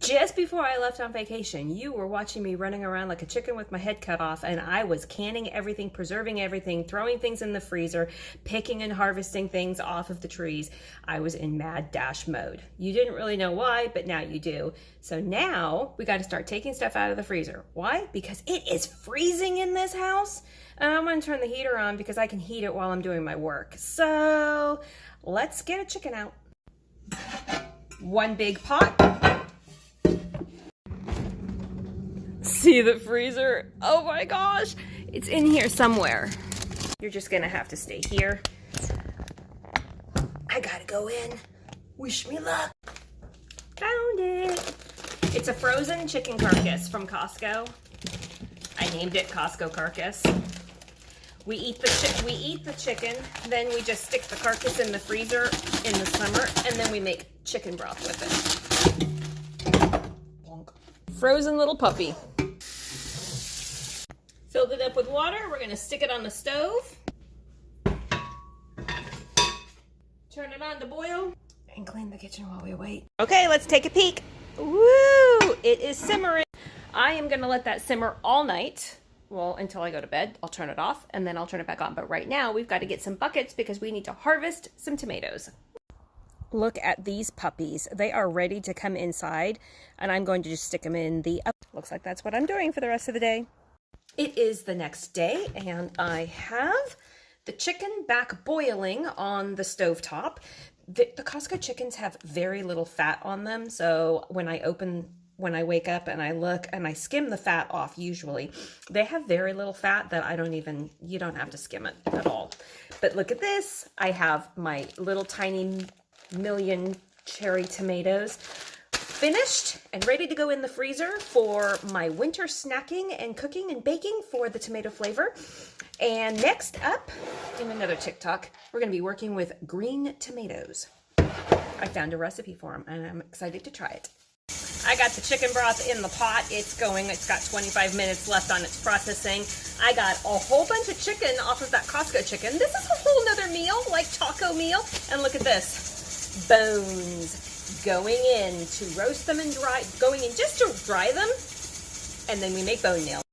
Just before I left on vacation, you were watching me running around like a chicken with my head cut off, and I was canning everything, preserving everything, throwing things in the freezer, picking and harvesting things off of the trees. I was in mad dash mode. You didn't really know why, but now you do. So now we got to start taking stuff out of the freezer. Why? Because it is freezing in this house, and I'm going to turn the heater on because I can heat it while I'm doing my work. So let's get a chicken out. One big pot. See the freezer? Oh my gosh, it's in here somewhere. You're just gonna have to stay here. I gotta go in. Wish me luck. Found it. It's a frozen chicken carcass from Costco. I named it Costco carcass. We eat the chicken, then we just stick the carcass in the freezer in the summer, and then we make chicken broth with it. Frozen little puppy. Filled it up with water. We're gonna stick it on the stove. Turn it on to boil. And clean the kitchen while we wait. Okay, let's take a peek. Woo! It is simmering. I am gonna let that simmer all night. Well, until I go to bed. I'll turn it off and then I'll turn it back on. But right now we've got to get some buckets because we need to harvest some tomatoes. Look at these puppies. They are ready to come inside, and I'm going to just stick them in the oven. Looks like that's what I'm doing for the rest of the day. It is the next day, and I have the chicken back boiling on the stovetop. The Costco chickens have very little fat on them, so when I wake up and I look and I skim the fat off, usually they have very little fat that you don't have to skim it at all. But look at this. I have my little tiny million cherry tomatoes finished and ready to go in the freezer for my winter snacking and cooking and baking for the tomato flavor. And next up, in another TikTok, we're going to be working with green tomatoes. I found a recipe for them and I'm excited to try it. I got the chicken broth in the pot. It's got 25 minutes left on its processing. I got a whole bunch of chicken off of that Costco chicken. This is a whole nother meal, like taco meal. And look at this. Bones going in to roast them and going in just to dry them, and then we make bone nails.